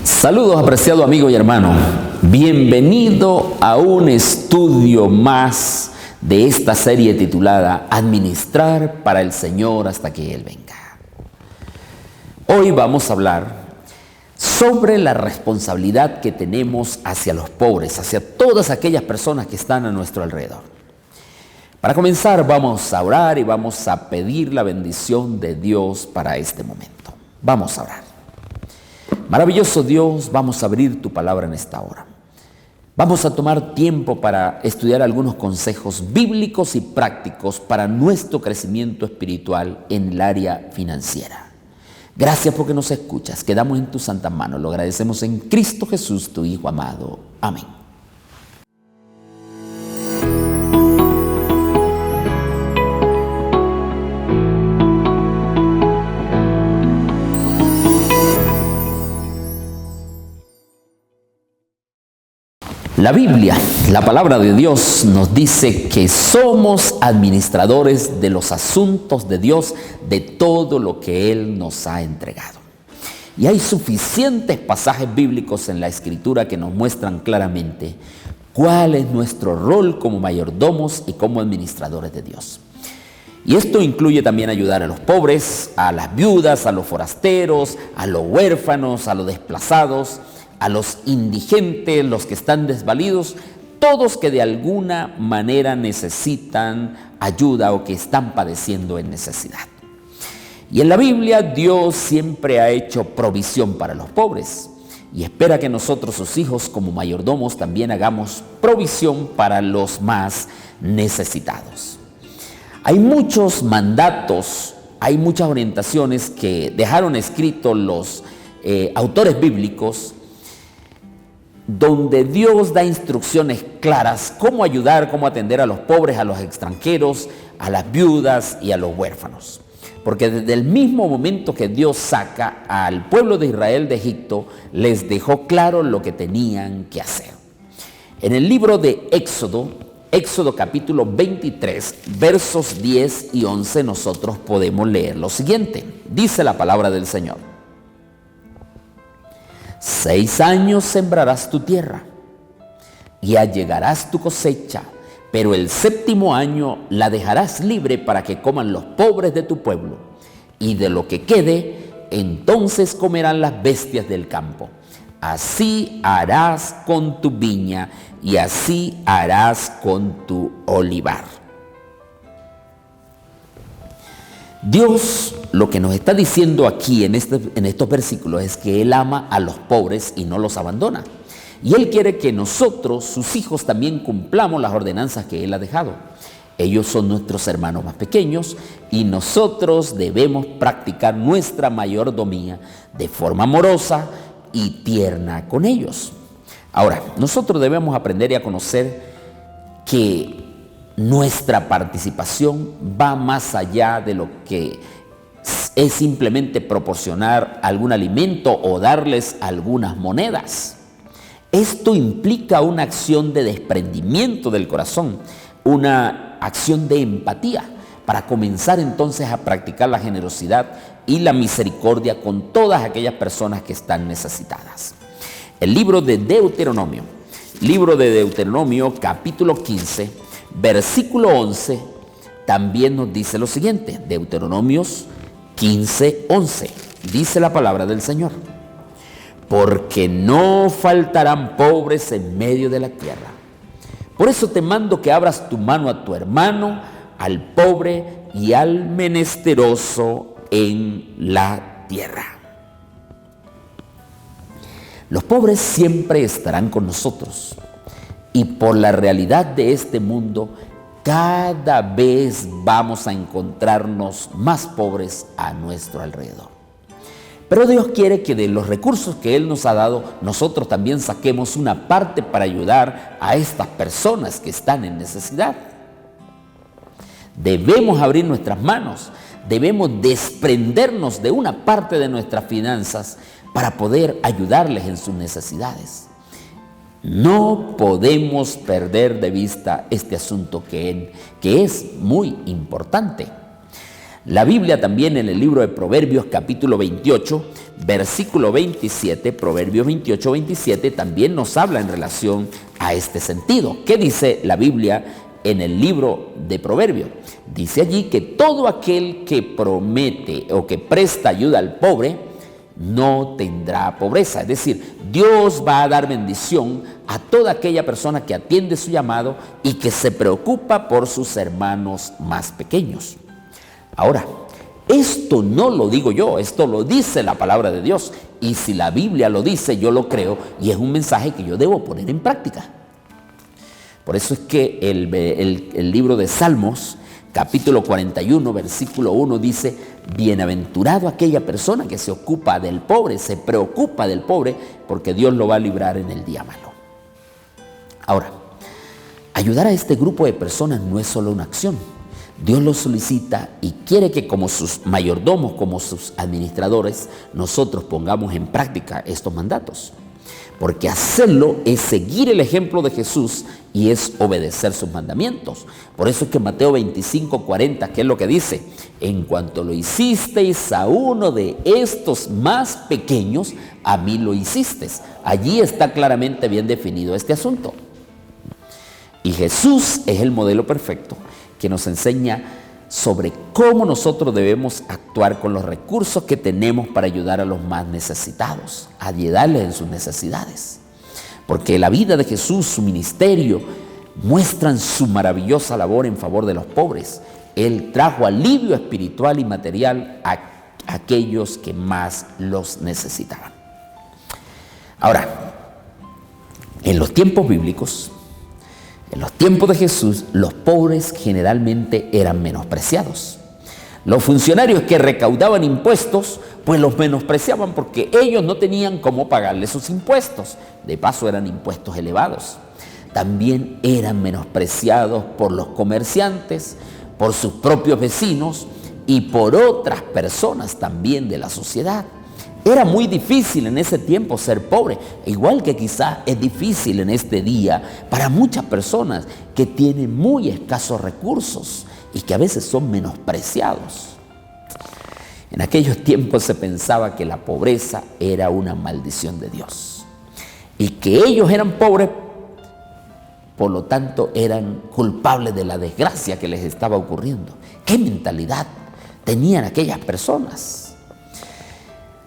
Saludos, apreciado amigo y hermano. Bienvenido a un estudio más de esta serie titulada Administrar para el Señor hasta que Él venga. Hoy vamos a hablar sobre la responsabilidad que tenemos hacia los pobres, hacia todas aquellas personas que están a nuestro alrededor. Para comenzar, vamos a orar y vamos a pedir la bendición de Dios para este momento. Vamos a orar. Maravilloso Dios, vamos a abrir tu palabra en esta hora. Vamos a tomar tiempo para estudiar algunos consejos bíblicos y prácticos para nuestro crecimiento espiritual en el área financiera. Gracias porque nos escuchas. Quedamos en tus santas manos. Lo agradecemos en Cristo Jesús, tu Hijo amado. Amén. La Biblia, la palabra de Dios, nos dice que somos administradores de los asuntos de Dios, de todo lo que Él nos ha entregado. Y hay suficientes pasajes bíblicos en la Escritura que nos muestran claramente cuál es nuestro rol como mayordomos y como administradores de Dios. Y esto incluye también ayudar a los pobres, a las viudas, a los forasteros, a los huérfanos, a los desplazados, a los indigentes, los que están desvalidos, todos que de alguna manera necesitan ayuda o que están padeciendo en necesidad. Y en la Biblia Dios siempre ha hecho provisión para los pobres y espera que nosotros, sus hijos, como mayordomos, también hagamos provisión para los más necesitados. Hay muchos mandatos, hay muchas orientaciones que dejaron escritos los autores bíblicos, donde Dios da instrucciones claras cómo ayudar, cómo atender a los pobres, a los extranjeros, a las viudas y a los huérfanos. Porque desde el mismo momento que Dios saca al pueblo de Israel de Egipto, les dejó claro lo que tenían que hacer. En el libro de Éxodo capítulo 23, versos 10 y 11, nosotros podemos leer lo siguiente. Dice la palabra del Señor. 6 años sembrarás tu tierra y allegarás tu cosecha, pero el 7º año la dejarás libre para que coman los pobres de tu pueblo, y de lo que quede, entonces comerán las bestias del campo. Así harás con tu viña y así harás con tu olivar. Dios lo que nos está diciendo aquí en estos versículos es que Él ama a los pobres y no los abandona. Y Él quiere que nosotros, sus hijos, también cumplamos las ordenanzas que Él ha dejado. Ellos son nuestros hermanos más pequeños y nosotros debemos practicar nuestra mayordomía de forma amorosa y tierna con ellos. Ahora, nosotros debemos aprender y a conocer que nuestra participación va más allá de lo que es simplemente proporcionar algún alimento o darles algunas monedas. Esto implica una acción de desprendimiento del corazón, una acción de empatía, para comenzar entonces a practicar la generosidad y la misericordia con todas aquellas personas que están necesitadas. El libro de Deuteronomio capítulo 15, versículo 11, también nos dice lo siguiente. Deuteronomios 15, 11. Dice la palabra del Señor. Porque no faltarán pobres en medio de la tierra. Por eso te mando que abras tu mano a tu hermano, al pobre y al menesteroso en la tierra. Los pobres siempre estarán con nosotros. Y por la realidad de este mundo, cada vez vamos a encontrarnos más pobres a nuestro alrededor. Pero Dios quiere que de los recursos que Él nos ha dado, nosotros también saquemos una parte para ayudar a estas personas que están en necesidad. Debemos abrir nuestras manos, debemos desprendernos de una parte de nuestras finanzas para poder ayudarles en sus necesidades. No podemos perder de vista este asunto que es muy importante. La Biblia también en el libro de Proverbios capítulo 28, versículo 27, Proverbios 28, 27, también nos habla en relación a este sentido. ¿Qué dice la Biblia en el libro de Proverbios? Dice allí que todo aquel que promete o que presta ayuda al pobre no tendrá pobreza. Es decir, Dios va a dar bendición a toda aquella persona que atiende su llamado y que se preocupa por sus hermanos más pequeños. Ahora, esto no lo digo yo, esto lo dice la palabra de Dios. Y si la Biblia lo dice, yo lo creo y es un mensaje que yo debo poner en práctica. Por eso es que el libro de Salmos, capítulo 41, versículo 1 dice: bienaventurado aquella persona que se ocupa del pobre, se preocupa del pobre, porque Dios lo va a librar en el día malo. Ahora, ayudar a este grupo de personas no es solo una acción. Dios lo solicita y quiere que como sus mayordomos, como sus administradores, nosotros pongamos en práctica estos mandatos. Porque hacerlo es seguir el ejemplo de Jesús y es obedecer sus mandamientos. Por eso es que Mateo 25, 40, ¿qué es lo que dice? En cuanto lo hicisteis a uno de estos más pequeños, a mí lo hicisteis. Allí está claramente bien definido este asunto. Y Jesús es el modelo perfecto que nos enseña sobre cómo nosotros debemos actuar con los recursos que tenemos para ayudar a los más necesitados, ayudarles en sus necesidades. Porque la vida de Jesús, su ministerio, muestran su maravillosa labor en favor de los pobres. Él trajo alivio espiritual y material a aquellos que más los necesitaban. Ahora, en los tiempos bíblicos, en los tiempos de Jesús, los pobres generalmente eran menospreciados. Los funcionarios que recaudaban impuestos, pues los menospreciaban porque ellos no tenían cómo pagarle sus impuestos. De paso, eran impuestos elevados. También eran menospreciados por los comerciantes, por sus propios vecinos y por otras personas también de la sociedad. Era muy difícil en ese tiempo ser pobre, igual que quizás es difícil en este día para muchas personas que tienen muy escasos recursos y que a veces son menospreciados. En aquellos tiempos se pensaba que la pobreza era una maldición de Dios y que ellos eran pobres, por lo tanto eran culpables de la desgracia que les estaba ocurriendo. ¿Qué mentalidad tenían aquellas personas?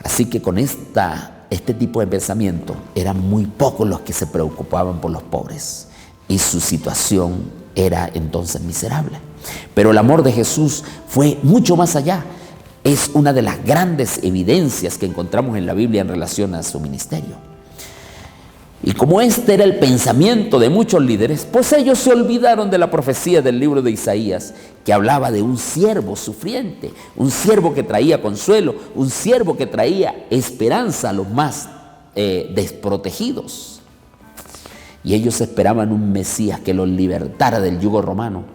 Así que con este tipo de pensamiento eran muy pocos los que se preocupaban por los pobres y su situación era entonces miserable. Pero el amor de Jesús fue mucho más allá. Es una de las grandes evidencias que encontramos en la Biblia en relación a su ministerio. Y como este era el pensamiento de muchos líderes, pues ellos se olvidaron de la profecía del libro de Isaías, que hablaba de un siervo sufriente, un siervo que traía consuelo, un siervo que traía esperanza a los más desprotegidos. Y ellos esperaban un Mesías que los libertara del yugo romano.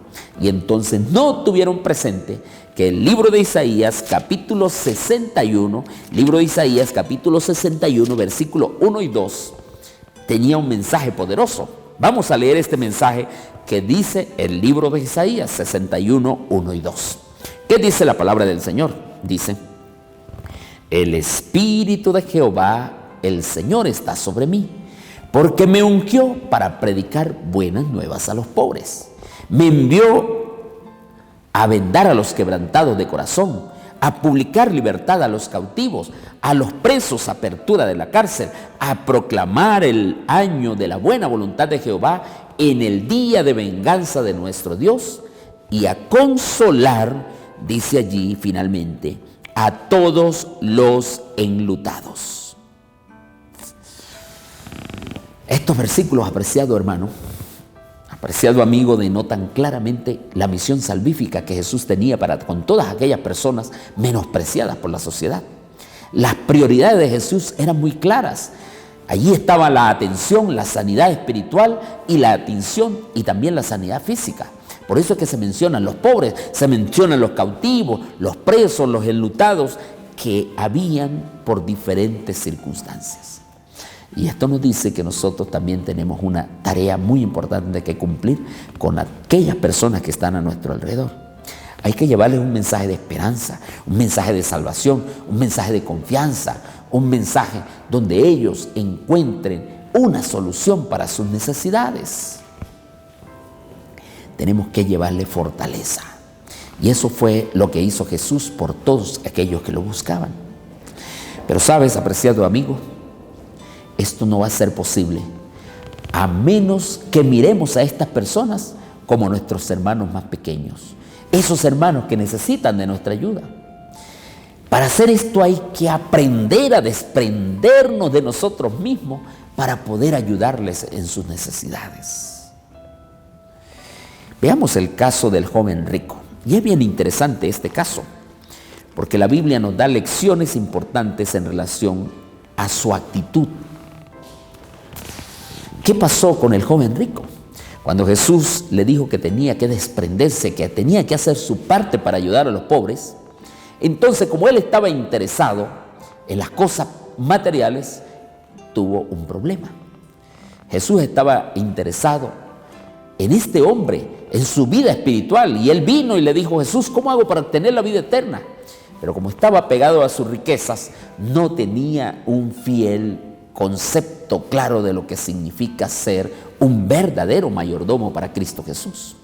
Y entonces no tuvieron presente que el libro de Isaías, capítulo 61, versículo 1 y 2, tenía un mensaje poderoso. Vamos a leer este mensaje que dice el libro de Isaías 61, 1 y 2. ¿Qué dice la palabra del Señor? Dice: el Espíritu de Jehová, el Señor, está sobre mí, porque me ungió para predicar buenas nuevas a los pobres. Me envió a vendar a los quebrantados de corazón, a publicar libertad a los cautivos, a los presos apertura de la cárcel, a proclamar el año de la buena voluntad de Jehová en el día de venganza de nuestro Dios, y a consolar, dice allí finalmente, a todos los enlutados. Estos versículos, apreciado hermano, apreciado amigo, denotan claramente la misión salvífica que Jesús tenía para con todas aquellas personas menospreciadas por la sociedad. Las prioridades de Jesús eran muy claras. Allí estaba la atención, la sanidad espiritual y la atención y también la sanidad física. Por eso es que se mencionan los pobres, se mencionan los cautivos, los presos, los enlutados que habían por diferentes circunstancias. Y esto nos dice que nosotros también tenemos una tarea muy importante que cumplir con aquellas personas que están a nuestro alrededor. hay que llevarles un mensaje de esperanza, un mensaje de salvación, un mensaje de confianza, un mensaje donde ellos encuentren una solución para sus necesidades. Tenemos que llevarle fortaleza. Y eso fue lo que hizo Jesús por todos aquellos que lo buscaban. Pero sabes, apreciado amigo, esto no va a ser posible a menos que miremos a estas personas como nuestros hermanos más pequeños, esos hermanos que necesitan de nuestra ayuda. Para hacer esto hay que aprender a desprendernos de nosotros mismos para poder ayudarles en sus necesidades. Veamos el caso del joven rico. Y es bien interesante este caso, porque la Biblia nos da lecciones importantes en relación a su actitud. ¿Qué pasó con el joven rico? Cuando Jesús le dijo que tenía que desprenderse, que tenía que hacer su parte para ayudar a los pobres, entonces como él estaba interesado en las cosas materiales, tuvo un problema. Jesús estaba interesado en este hombre, en su vida espiritual, y él vino y le dijo: Jesús, ¿cómo hago para obtener la vida eterna? Pero como estaba pegado a sus riquezas, no tenía un fiel concepto claro de lo que significa ser un verdadero mayordomo para Cristo Jesús.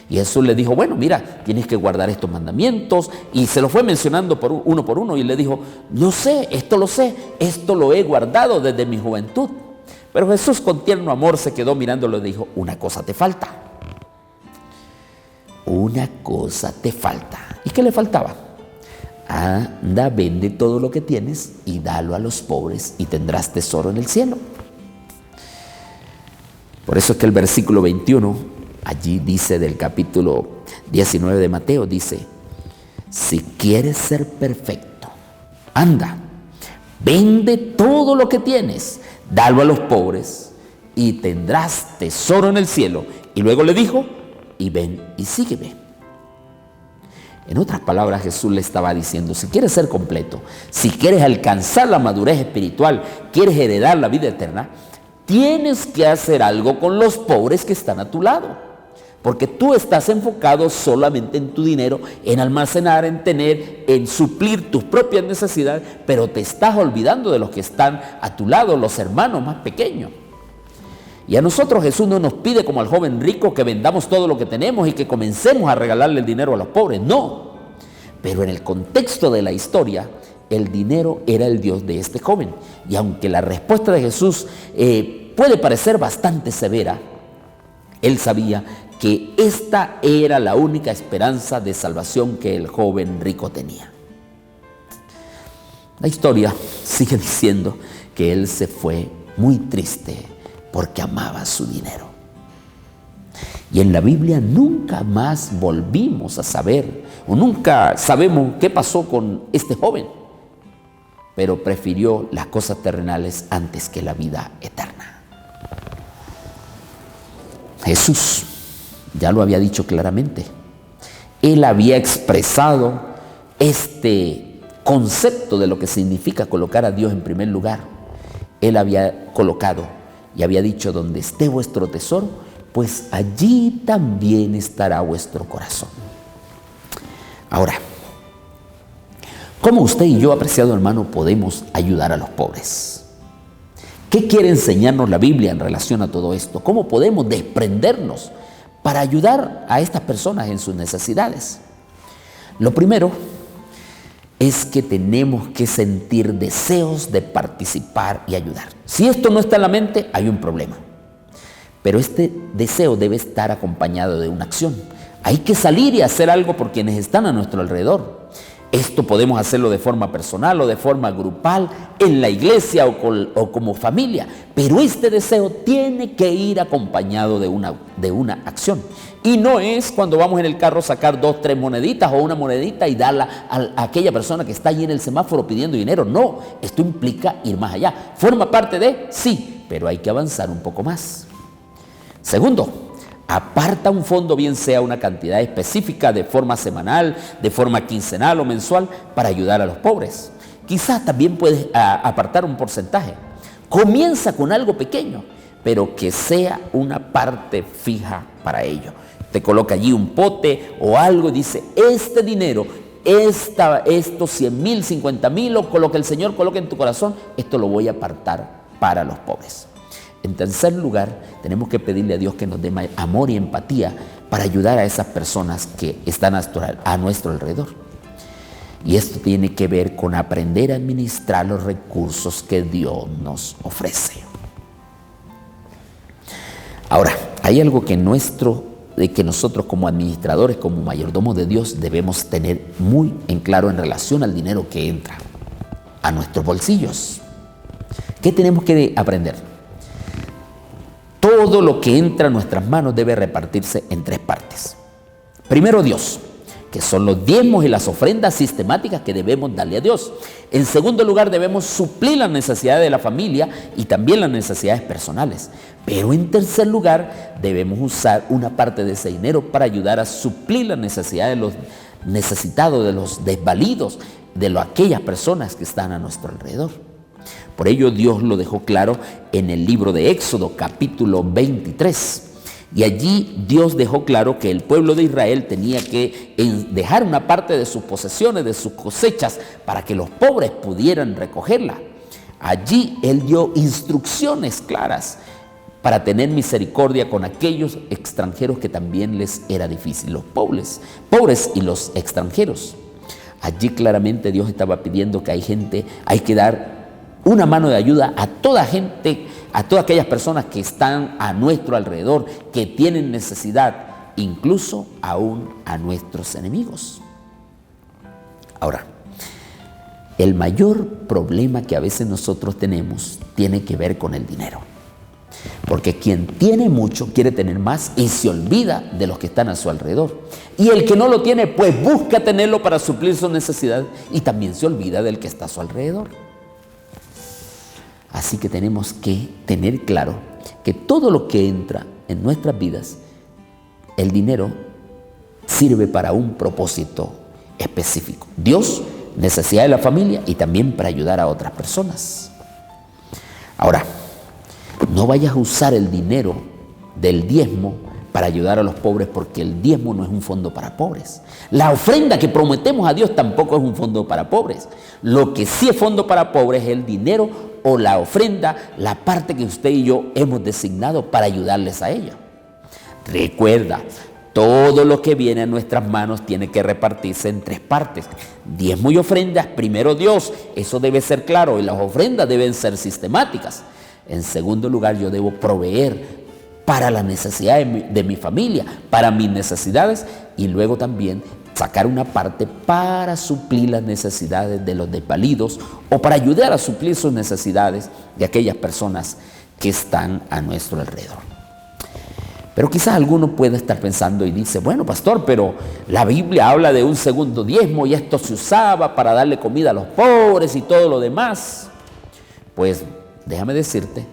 Y Jesús le dijo: bueno, mira, tienes que guardar estos mandamientos, y se lo fue mencionando por uno, y le dijo: yo sé, esto lo he guardado desde mi juventud. Pero Jesús, con tierno amor, se quedó mirándolo y le dijo: una cosa te falta. Una cosa te falta. ¿Y qué le faltaba? Anda, vende todo lo que tienes y dalo a los pobres y tendrás tesoro en el cielo. Por eso es que el versículo 21, allí dice del capítulo 19 de Mateo, dice: si quieres ser perfecto, anda, vende todo lo que tienes, dalo a los pobres y tendrás tesoro en el cielo. Y luego le dijo: y ven y sígueme. En otras palabras, Jesús le estaba diciendo: si quieres ser completo, si quieres alcanzar la madurez espiritual, quieres heredar la vida eterna, tienes que hacer algo con los pobres que están a tu lado. Porque tú estás enfocado solamente en tu dinero, en almacenar, en tener, en suplir tus propias necesidades, pero te estás olvidando de los que están a tu lado, los hermanos más pequeños. Y a nosotros Jesús no nos pide, como al joven rico, que vendamos todo lo que tenemos y que comencemos a regalarle el dinero a los pobres. No. Pero en el contexto de la historia, el dinero era el Dios de este joven. Y aunque la respuesta de Jesús puede parecer bastante severa, él sabía que esta era la única esperanza de salvación que el joven rico tenía. La historia sigue diciendo que él se fue muy triste porque amaba su dinero. Y en la Biblia nunca más volvimos a saber, o nunca sabemos qué pasó con este joven, pero prefirió las cosas terrenales antes que la vida eterna. Jesús ya lo había dicho claramente. Él había expresado este concepto de lo que significa colocar a Dios en primer lugar. Él había colocado y había dicho: donde esté vuestro tesoro, pues allí también estará vuestro corazón. Ahora, ¿cómo usted y yo, apreciado hermano, podemos ayudar a los pobres? ¿Qué quiere enseñarnos la Biblia en relación a todo esto? ¿Cómo podemos desprendernos para ayudar a estas personas en sus necesidades? Lo primero es que tenemos que sentir deseos de participar y ayudar. Si esto no está en la mente, hay un problema. Pero este deseo debe estar acompañado de una acción. Hay que salir y hacer algo por quienes están a nuestro alrededor. Esto podemos hacerlo de forma personal o de forma grupal, en la iglesia o como familia. Pero este deseo tiene que ir acompañado de una acción. Y no es cuando vamos en el carro sacar 2, 3 moneditas o una monedita y darla a aquella persona que está allí en el semáforo pidiendo dinero. No, esto implica ir más allá. ¿Forma parte de? Sí, pero hay que avanzar un poco más. Segundo, aparta un fondo, bien sea una cantidad específica de forma semanal, de forma quincenal o mensual, para ayudar a los pobres. Quizás también puedes apartar un porcentaje. Comienza con algo pequeño, pero que sea una parte fija para ello. Te coloca allí un pote o algo y dice, este dinero, estos 100,000, 50,000, o con lo que el Señor coloque en tu corazón, esto lo voy a apartar para los pobres. En tercer lugar, tenemos que pedirle a Dios que nos dé amor y empatía para ayudar a esas personas que están a nuestro alrededor. Y esto tiene que ver con aprender a administrar los recursos que Dios nos ofrece. Ahora, hay algo que nosotros como administradores, como mayordomos de Dios, debemos tener muy en claro en relación al dinero que entra a nuestros bolsillos. ¿Qué tenemos que aprender? Todo lo que entra a nuestras manos debe repartirse en 3 partes. Primero, Dios, que son los diezmos y las ofrendas sistemáticas que debemos darle a Dios. En segundo lugar, debemos suplir las necesidades de la familia y también las necesidades personales. Pero en tercer lugar, debemos usar una parte de ese dinero para ayudar a suplir las necesidades de los necesitados, de los desvalidos, de aquellas personas que están a nuestro alrededor. Por ello Dios lo dejó claro en el libro de Éxodo, capítulo 23. Y allí Dios dejó claro que el pueblo de Israel tenía que dejar una parte de sus posesiones, de sus cosechas, para que los pobres pudieran recogerla. Allí Él dio instrucciones claras para tener misericordia con aquellos extranjeros que también les era difícil, los pobres y los extranjeros. Allí claramente Dios estaba pidiendo que hay que dar una mano de ayuda a toda gente, a todas aquellas personas que están a nuestro alrededor, que tienen necesidad, incluso aún a nuestros enemigos. Ahora, el mayor problema que a veces nosotros tenemos tiene que ver con el dinero. Porque quien tiene mucho quiere tener más y se olvida de los que están a su alrededor. Y el que no lo tiene, pues busca tenerlo para suplir su necesidad y también se olvida del que está a su alrededor. Así que tenemos que tener claro que todo lo que entra en nuestras vidas, el dinero sirve para un propósito específico. Dios, necesidad de la familia y también para ayudar a otras personas. Ahora, no vayas a usar el dinero del diezmo para ayudar a los pobres, porque el diezmo no es un fondo para pobres. La ofrenda que prometemos a Dios tampoco es un fondo para pobres. Lo que sí es fondo para pobres es el dinero o la ofrenda, la parte que usted y yo hemos designado para ayudarles a ella. Recuerda, todo lo que viene a nuestras manos tiene que repartirse en 3 partes. Diezmo y ofrendas, primero Dios, eso debe ser claro, y las ofrendas deben ser sistemáticas. En segundo lugar, yo debo proveer para la necesidad de mi familia, para mis necesidades, y luego también sacar una parte para suplir las necesidades de los desvalidos o para ayudar a suplir sus necesidades de aquellas personas que están a nuestro alrededor. Pero quizás alguno pueda estar pensando y dice, bueno, pastor, pero la Biblia habla de un segundo diezmo y esto se usaba para darle comida a los pobres y todo lo demás. Pues déjame decirte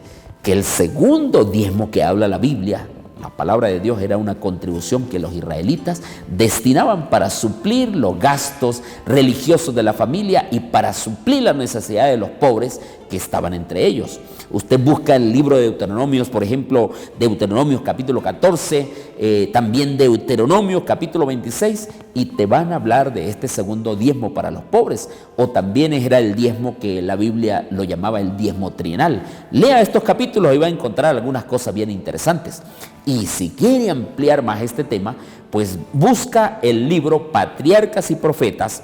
que el segundo diezmo que habla la Biblia, la palabra de Dios, era una contribución que los israelitas destinaban para suplir los gastos religiosos de la familia y para suplir las necesidades de los pobres que estaban entre ellos. Usted busca el libro de Deuteronomios, por ejemplo, Deuteronomios capítulo 14, también Deuteronomios capítulo 26, y te van a hablar de este segundo diezmo para los pobres, o también era el diezmo que la Biblia lo llamaba el diezmo trienal. Lea estos capítulos y va a encontrar algunas cosas bien interesantes. Y si quiere ampliar más este tema, pues busca el libro Patriarcas y Profetas.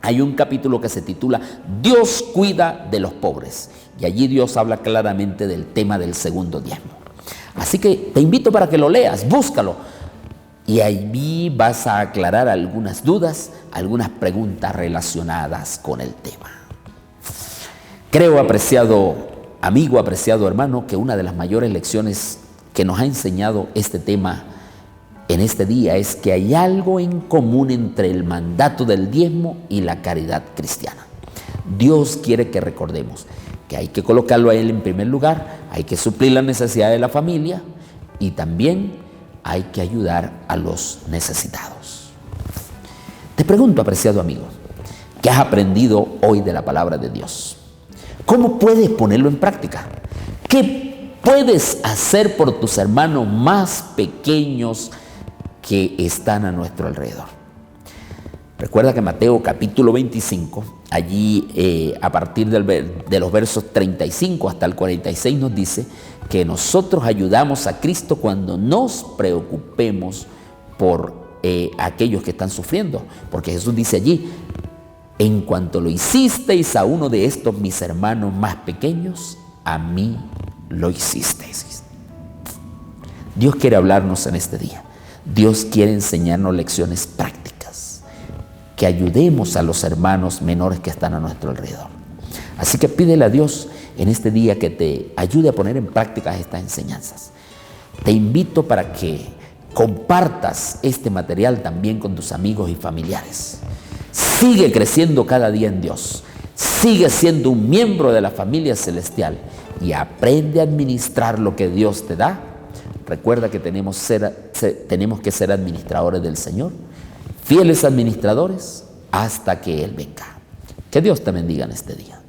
Hay un capítulo que se titula Dios cuida de los pobres, y allí Dios habla claramente del tema del segundo diezmo. Así que te invito para que lo leas, búscalo, y allí vas a aclarar algunas dudas, algunas preguntas relacionadas con el tema. Creo, apreciado amigo, apreciado hermano, que una de las mayores lecciones que nos ha enseñado este tema en este día es que hay algo en común entre el mandato del diezmo y la caridad cristiana. Dios quiere que recordemos que hay que colocarlo a Él en primer lugar, hay que suplir las necesidades de la familia y también hay que ayudar a los necesitados. Te pregunto, apreciado amigo, ¿qué has aprendido hoy de la palabra de Dios? ¿Cómo puedes ponerlo en práctica? ¿Qué puedes hacer por tus hermanos más pequeños que están a nuestro alrededor. Recuerda que Mateo capítulo 25, allí a partir de los versos 35 hasta el 46 nos dice que nosotros ayudamos a Cristo cuando nos preocupemos por aquellos que están sufriendo. Porque Jesús dice allí, en cuanto lo hicisteis a uno de estos mis hermanos más pequeños, a mí lo hicisteis. Dios quiere hablarnos en este día. Dios quiere enseñarnos lecciones prácticas, que ayudemos a los hermanos menores que están a nuestro alrededor. Así que pídele a Dios en este día que te ayude a poner en práctica estas enseñanzas. Te invito para que compartas este material también con tus amigos y familiares. Sigue creciendo cada día en Dios. Sigue siendo un miembro de la familia celestial y aprende a administrar lo que Dios te da. Recuerda que tenemos que ser administradores del Señor, fieles administradores hasta que Él venga. Que Dios te bendiga en este día.